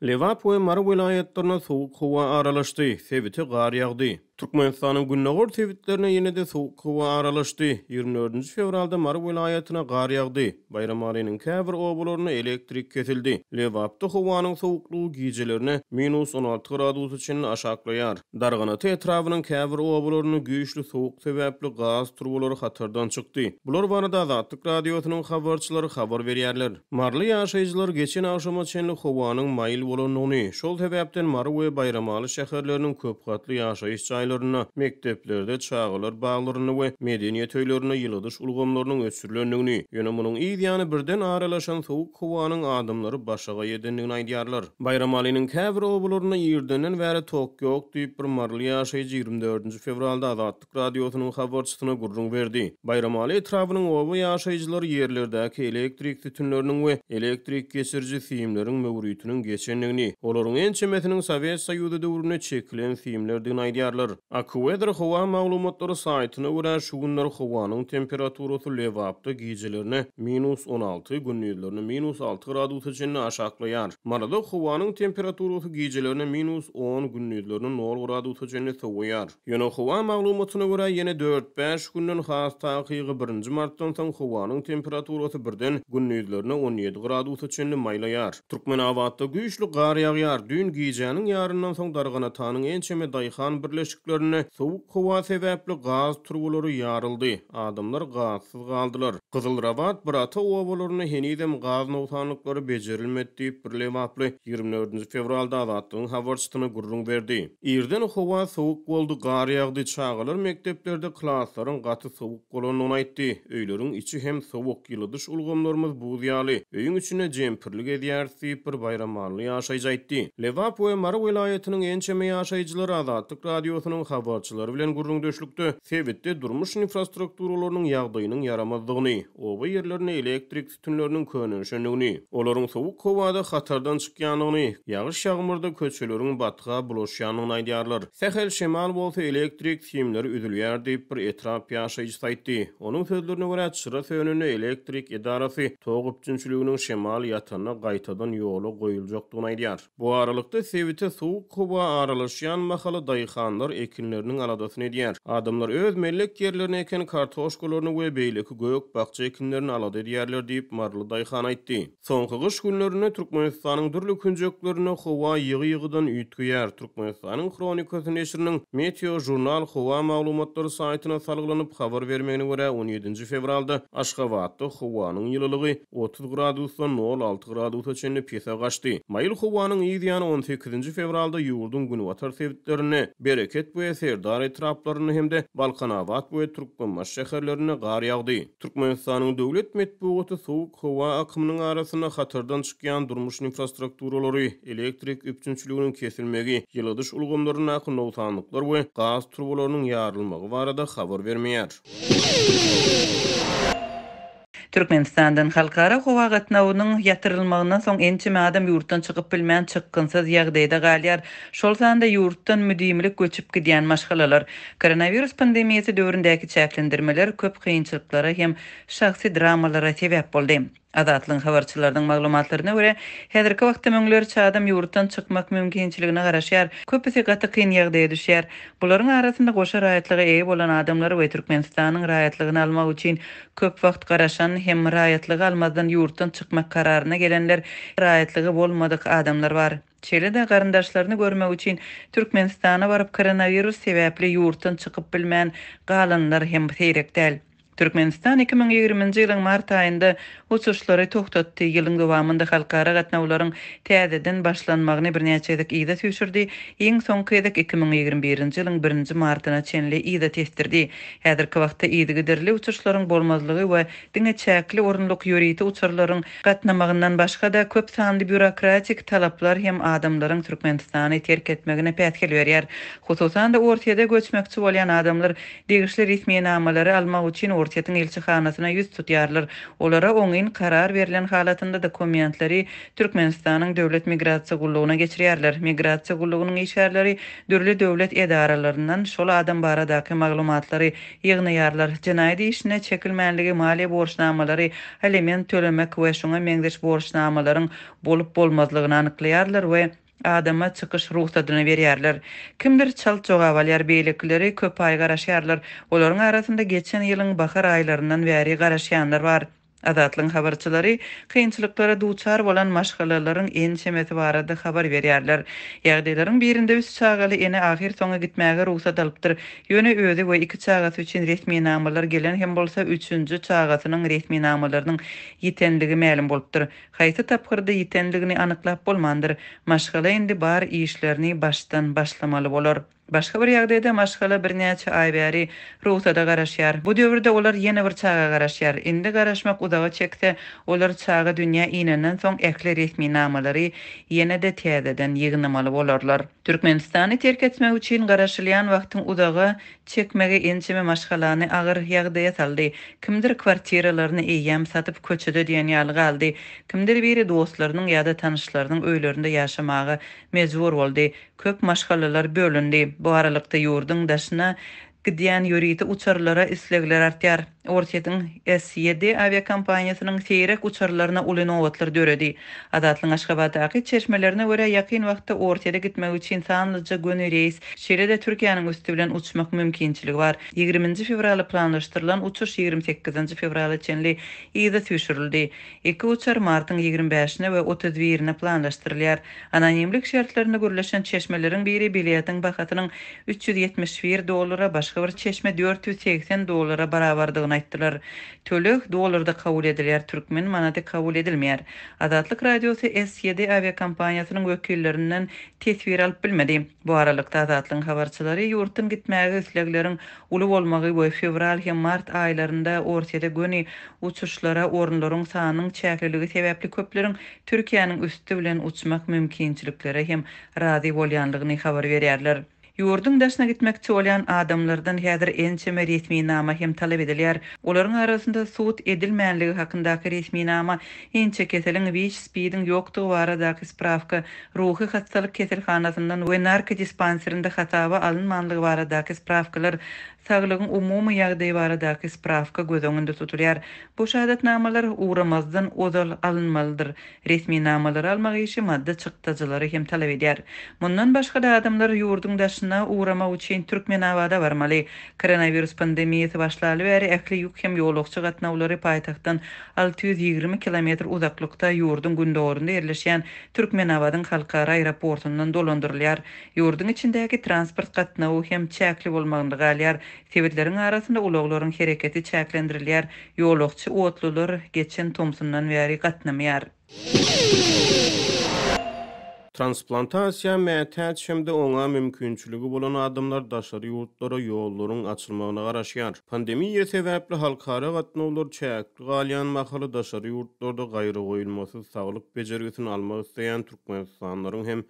Lewap we Mar vilayetlerine soğuk hava aralaşdy, sebiti gar ýagdy. Türkmenistanyň Günnägör tewitlerine ýene de soğuk hava aralaşdy. 24 fevralda Mar vilayetyna gar ýagdy. Bayram alynyň käbir obalaryna elektrik kesildi. Lewapda howanyň sowuklugy gijelerine -16 gradus üçin aşaklaýar. Darganaty etrawynyň käbir obalaryny güýçli sowuk sebäpli gaz turbolary hatardan çykdy. Bular barada Azatlyk radiosynyň habarçylary habar berýärler. Marly ýaşaýjylar geçen akşama çenli howanyň maýyl bolanyny, şol sebäpden Mar we Bayramaly şäherleriniň köp gatly ýaşaýyş jaýlaryna, mekteplerde çağılar baglaryny we medeniýet öýlerini ýylydyş ulgamlarynyň öçürilendigini, ýöne munyň ýa birden aralaşan sowuk howanyň adamlary başaga ýedendigini aýdýarlar. Bayram alynyň käbir obalaryna ýerdenen bäri tok ýok diýip bir marly ýaşaýjy 24 fevralda Azatlyk radiosynyň habarçysyna gurrun berdi. Bayram aly etrawynyň oba ýaşaýjylary ýerlerdäki elektrik tütünleriniň we elektrik geçirji fiýimleriň möwrütiniň geçendigini, olaryň ençemesiniň Sowet Soýuzy döwrüne çekilen fiýimlerdigini aýdýarlar. AQW'dir howa maglumatlary saýtyna görä şu günler howanyň temperaturasy Lewapda gijelerine -16, gündüzlerine -6 gradus üçin aşaklaýar. Marada howanyň temperaturasy gijelerine -10, gündüzlerine 0 gradus üçin sowaýar. Ýöne howa maglumatyna görä ýene 4-5 günden has taýygy 1 martdan soň howanyň temperaturasy birden gündüzlerine 17 gradus üçin maýlaýar. Türkmenawatda güýçli gar ýagýar. Dün gijeniň ýaryndan soň Darganatanyň ençeme daýhan birleşiklerine sowuk howa sebäpli gaz turbolary ýaryldy. Adamlar gazsyz galdylar. Kızılrabat birata obalaryny henidem gaz nowtanlyklary bejerilmedi diýip bir Lewaply 24 fevralda Azatlygyň habarçysyna gurrun berdi. Ýerden howa sowuk boldy, gar ýagdy, çağılar mekteplerde klaslaryň gaty sowuk bolanyny aýtdy. Öýleriň içi hem sowuk, ýylydyş ulgamlarymyz buýaly. Öýüň içine jempirlik edýär diýip bir bayramaly ýaşaýjy aýtdy. Lewap we Mar vilayetynyň ençeme ýaşaýjylary Azatlyk radiosynyň habarçylary bilen gurrun döşlükde sebitde durmuş infrastrukturalarynyň ýagdaýynyň yaramazdygyny, oba ýerlerine elektrik tütünleriniň könenşendigini, olaryň sowuk howada hatardan çykýanlygyny, ýagyş ýagmyrda köçeleriň batga bulaşýanyny aýdýarlar. Sähel şemal bolsa elektrik fiýimleri üzülýär diýip bir etrap ýaşaýjy aýtdy. Onuň sözlerine görä çyra sönüne elektrik edarasy togupçynçylygynyň şemal ýatanyna gaýtadan ýola goýuljakdygyny aýdýar. Bu aralykda sebite sowuk howa aralaşýan mahaly daýhanlar ekinleriniň aladasyny edýär. Adamlar öz mellek ýerlerine eken kartoşkalaryny we beýleki gök bakça ekinlerini alada edýärler diýip marly daýhan aýtdy. Soňky gyş günlerinde Türkmenistanyň dürli künjeklerine howa ýygy-ýygydan üýtgýär. Türkmenistanyň kronikasy neşriniň Meteo jurnal howa maglumatlary saýtyna salgylanyp habar bermegine görä 17 fevralda Aşgabatda howanyň ýylylygy 30 gradusdan 0,6 gradusa çenli pesa gaçdy. Maýyl howanyň ýygyny 18 fevralda ýurdun günwatar sebitlerine bereket we serdar etraplaryny hemde Balkanawat we Türkmenbaş şäherlerine gar ýagdy. Türkmenistanyň döwlet medeniýeti sowuk howa akymynyň arasyna hatardan çykýan durmuş infrastrukturalary, elektrik üpçünçiliginiň kesilmegi, ýylydyş ulgamlaryna nowtanlyklar we gaz turbolarynyň ýarylmagy barada habar bermeýär. Türkmenistandan halkara howa gatnawynyň ýatyrylmagyndan soň ençeme adam ýurtdan çykyp bilmän çykgynsyz ýagdaýda galýar. Şol sanda ýurtdan müdimlik göçüp gidýän maşgalalar, koronavirus pandemiýasy döwründäki çäklendirmeler köp kynçylyklara hem şahsy dramalara sebäp boldy. Azatlyň habarçylarynyň maglumatlaryna görä, häzirki wagtda möňleri çadam ýurtdan çykmak mümkinçiligine garaşýar. Köpüsi gaty kyn ýagdaýa düşýär. Bularyň arasynda goşa raýatlygy eýe bolan adamlar we Türkmenistanyň raýatlygyny almak üçin köp wagt garaşan hem raýatlygy almazdan ýurtdan çykmak kararyna gelenler, raýatlygy bolmadyk adamlar bar. Çelede garyndaşlaryny görmek üçin Türkmenistana baryp koronavirus sebäpli ýurtdan çykyp bilmän galanlar hem seýrek däl. Türkmenistan 2020-nji ýylyň mart aýynda uçuşlary toktatdy. Ýylyň dowamında halkara gatnawlaryň täzeden başlanmagyny birnäçe edek ýyda süýşürdi. Iň soňky edek 2021-nji ýylyň 1-nji martyna çenli ýyda testirdi. Häzirki wagtda ýydy derli uçuşlaryň bolmazlygy we diňe çäkli orunluk ýöriti uçurlaryň gatnamagyndan başga da köp sanly bürokratik talaplar hem adamlaryň Türkmenistany terk etmegine pätkil berýär. Hususan da ortaya göçmekçi bolan adamlar degişli resmi namalary almak üçin ortiýetiň elçihanasyna ýüz tutýarlar. Olara oňyn karar berilen halatynda dokumentleri Türkmenistanyň döwlet migrasiýa gullugyna geçirýärler. Migrasiýa gullugynyň işgärleri dürli döwlet edaralarynyň şol adam baradaky maglumatlary ýygnaýarlar. Jinaýat işine çekilmänligi, maliýe borçnamalary, aliment tölemek we şoňa meňzeş borçnamalaryň bolup bolmazlygyny anyklaýarlar we adama çykyş ruhsatyny berýärler. Kimdir çal jogabalýar, beýlekleri köp ay garaşýarlar. Olaryň arasynda geçen ýylyň bahar aýlaryndan bäri garaşýanlar bar. Adatlyň habarçylary kynçylyklara duçar bolan maşgalalaryň ençemeti barada habar berýärler. Ýagdaýlaryň birinde üç çagaly ene ahir soňa gitmäge ruhsat alypdyr. Ýöne özi we iki çagasy üçin resmi namalar gelen hem bolsa üçüncü çagasynyň resmi namalarynyň ýetenligi ma'lum bolupdyr. Haýsy tapgyrda ýetenligini anyklap bolmandyr. Maşgala indi bar işlerini baştan başlamaly bolar. Başga bir ýagdaýda maşgala bir näçe ay bäri ruhsata garaşýar. Bu döwürde olar ýene bir çaga garaşýar. Indi garaşmak udaga çekse, olar çaga dünýä inenden soň ekli resmi namalary ýene-de täzeden ýygnamaly bolarlar. Türkmenistany terk etmek üçin garaşylýan wagtyň udaga çekmege ençeme maşgalany agyr ýagdaýa saldy. Kimdir kwartiralaryny eýýäm satyp köçede diýen ýaly galdy. Kimdir biri dostlarynyň ýa-da tanyşlarynyň öýlerinde ýaşamagy mejbur boldy. Köp maşgalalar bölündi. Bu aralykda ýurduň daşyna gidýän ýöriti uçarlara islegler artýar. Ortiýetiň S7 aviakompaniýasynyň seýrek uçarlaryna uly nowatlar döredi. Adatlyň Aşgabatdaky çeşmelerine görä ýakyn wagtda ortiýada gitmek üçin sanlyca göni reis, şeýle-de Türkiýanyň üstü bilen uçmak mümkinçiligi bar. 20 fevraly planlaşdyrylan uçuş 28 fevraly çenli ýyda düşürildi. Iki uçar martyň 25-ne we 31-ne planlaşdyrylýar. Anonimlik şertlerine görleşen çeşmeleriň biri bileýetiň bahatynyň $371, başga bir çeşme $480 barabardygyny aýtdylar. Tölek dolarda kabul edilýär, türkmen manaty kabul edilmeýär. Adatlyk radiosy S7 aviakompaniýasynyň wekillerinden tesbir alyp bilmedi. Bu aralykda Adatlyň habarçylary ýurtdan gitmäge islegleriň uly bolmagy we fevral hem mart aýlarynda ortiýada göni uçuşlara orunlaryň sanynyň çäkliligi sebäpli köpleriň Türkiýanyň üstü bilen uçmak mümkinçilikleri hem razy bolýanlygyny habar berýärler. Ýurduň daşyna gitmekçi bolan adamlardan häzir ençeme resmi nama hem talap edilýär. Olaryň arasynda suwut edilmänligi hakyndaky resmi nama, ençe keseliň WIC speediň ýokdugy baradaky spravka, ruhy hastalyk keselhanasyndan we narkodispanserinde hataba alynmanlygy baradaky spravkalar, saglygyň umumy ýagdaýy baradaky spravka göz öňünde tutulýar. Bu şahadatnamalar uğramazdan ozal alınmalydyr. Resmi namalar almak işi madda çykdyjylary hem talap edýär. Mundan başga da adamlar ýurduň daşyna uğramak üçin Türkmenawada barmaly. Koronavirus pandemiýasy başlaly bäri ähli ýük hem ýolukçy gatnawlary paýtagtdan 620 kilometr uzaklykda ýurdun gündorunda ýerleşýän Türkmenawadyň halkara aeroportundan dolandyrylýar. Ýurduň içindäki transport gatnawy hem çäkli bolmagyny galýar. Sebetleriň arasynda ulaglaryň hereketi çäklendirilýär. Ýolukçy otlular geçen Tomsundan bäri gatnamaýar. Transplantasiya mätäç hemde oňa mümkinçiligi bolan adamlar daşary ýurtlara ýollaryň açylmagyna garaşýar. Pandemiýa sebäpli halkara gatnawlar çäkli galýan mahaly daşary ýurtlarda gaýry goýulmasy saglyk bejergisini almak isleýän türkmenistanylaryň hem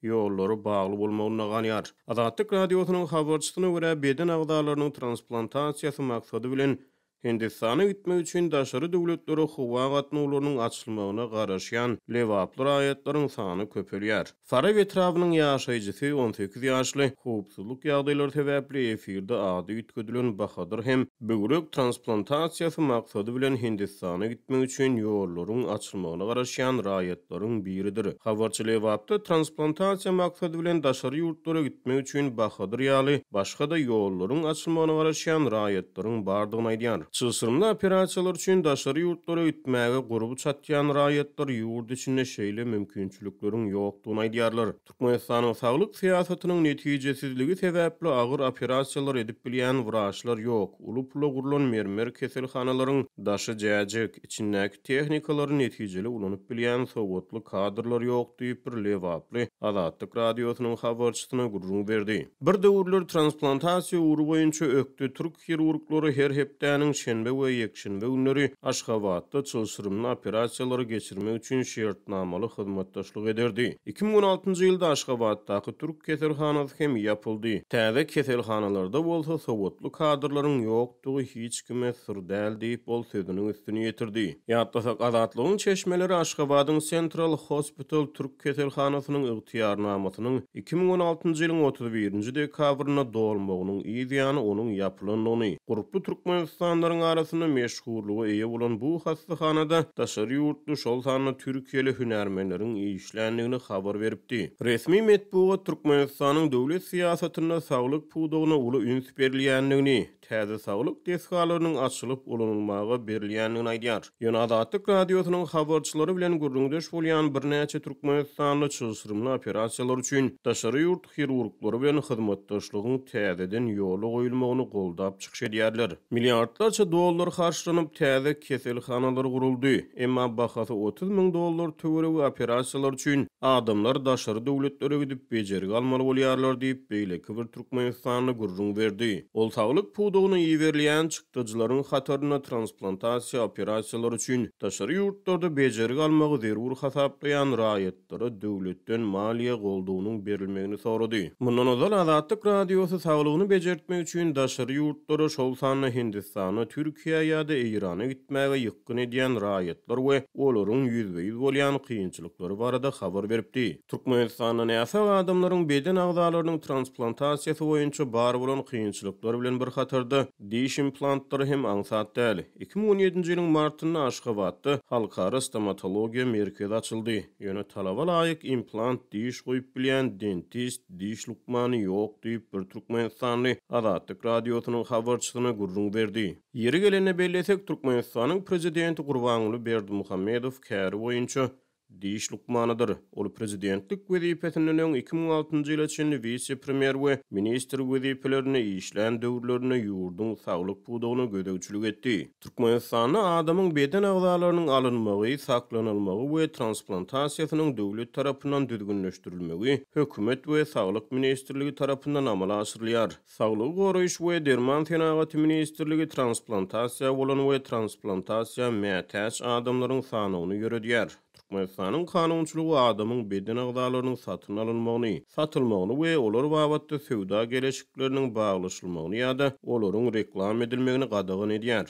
ýollary bagly bolmagyna galýar. Adatlyk radiosynyň habarçysyna görä beden agdalarynyň transplantasiýasy maksady bilen Hindistana gitmek üçin daşary döwletlere howa gatnawlarynyň açylmagyna garaşýan lewaply raýatlaryň sany köpelýär. Fara Vetrawynyň ýaşaýjysy 18 ýaşly howpsuzlyk ýagdaýlary sebäpli efirde ady ütkedilen Bahadyr hem böwrek transplantasiýasy maksady bilen Hindistana gitmek üçin ýollaryň açylmagyna garaşýan raýatlaryň biridir. Habarçy lewapda transplantasiýa maksady bilen daşary ýurtlara gitmek üçin Bahadyr ýaly başga da ýollaryň açylmagyna garaşýan raýatlaryň bardygyny aýdýar. Çysyrmly operasiýalar üçin daşary ýurtlara gitmäge guruby çatýan raýatlar ýurt içinde şeýle mümkinçilikleriň ýokdugyny aýdýarlar. Türkmenistanyň saglyk siýasatynyň netijesizligi sebäpli agyr operasiýalar edip bilýän wraçlar ýok. Uly pula gurulan mermer keselhanalaryň daşy jäjek içindäki tehnikaları netijeli ulanyp bilýän sowatly kadrlar ýok diýip bir lewaply Adatlyk radiosynyň habarçysyna gurrun berdi. Bir döwürler transplantasiýa uğru boýunça ökdi türk hirurglary her hepdäniň şenbe we ýekşenbe günleri Aşgabatda çylşyrymly operasiýalary geçirmek üçin şertnamaly hyzmatdaşlyk ederdi. 2016-njy ýylda Aşgabatdaky Türk keselhanasy hem ýapyldy. Täze keselhanalarda bolsa sowatly kadrlaryň ýokdugy hiç kime sır däl diýip bol sözüniň üstüne ýetirdi. Ýatlasak Azatlygyň çeşmeleri Aşgabatyň Central Hospital Türk keselhanasynyň ygtyýarnamasynyň 2016-njy ýylyň 31-nji dekabryna dolmagynyň ýa-da onuň ýapylanyny. Guruply türkmenistanylaryň arasynda meşhurlugy eýe bolan bu hastahanada daşary ýurtly şol sanly türkiýeli hünärmenleriň işlendigini habar beripdi. Resmi medpuat Türkmenistanyň döwlet siýasatyna saglyk pudugyna uly üns berilýändigini, täze saglyk deskalarynyň açylyp ulanylmagy berilýändigini aýdýar. Ýöne Azatlyk radiosynyň habarçylary bilen gurrundaş bolýan birnäçe türkmenistanly çylşyrymly operasiýalar üçin daşary ýurt hirurglary bilen hyzmatdaşlygyň täzeden ýoly goýulmagyny goldap çykyş edýärler. Milliardlarça dollar harçlanyp täze keselhanalar guruldy. Emma bahasy $30.000 töweregi operasiýalar üçin adamlar daşary döwletlere gidip bejerigi almaly bolýarlar diýip beýleki bir Türkmenistanly gurrun berdi. Ol saglyk pudugyny ýeberilýän çykdyjylaryň hataryna transplantasiýa operasiýalary üçin daşary ýurtlarda bejerigi almagy zerur hasaplayan raýatlary döwletden maliýe goldugynyň berilmegini sorady. Mundan ozal Azatlyk radiosy saglygyny bejertmek üçin daşary ýurtlara şol sanly Hindistana, Türkiýe ýa-da Irana gitmäge ýykyn edýän raýatlar we olaryň ýüzbeýiz bolýan kynçylyklary barada habar beripdi. Türkmenistanyň näse adamlaryň beden agzalarynyň transplantasiýasy boýunça bar bolan kynçylyklar bilen bir hatarda diş implantlary hem aňsat däl. 2017-nji ýylyň martynda Aşgabatda halkara stomatologiýa merkezi açyldy. Ýöne talaba laýyk implant diş goýup bilýän dentist diş lukmany ýok diýip bir Türkmenistanly Azatlyk radiosynyň habarçysyna gurrun berdi. Ýeri gelene bellesek Türkmenistanyň prezidenti Gurbanuly Berdimuhammedow käri boýunça diş lukmanydyr. Ol prezidentlik wezipesinden 2006-njy ýyla çenli vice-premier we minister wezipelerini işlän döwürlerine ýurdun saglyk pudugyny gödegçilik etdi. Türkmenistanyň adamyň beden agzalarynyň alınmagy, saklanylmagy we transplantasiýasynyň döwlet tarapyndan düzgünleşdirilmegi hökümet we saglyk ministrligi tarapyndan amala asyrylýar. Saglyk goraýyş we derman tenagaty ministrligi transplantasiýa bolan we transplantasiýa mätäç adamlaryň sanyny ýöredýär. Türkmenistanyň kanunçylygy adamyň beden agzalarynyň satyn alynmagyny, satylmagyny we olar babatda söwda gelişikleriniň baglaşylmagyny ýa-da olaryň reklam edilmegini gadagyn edýär.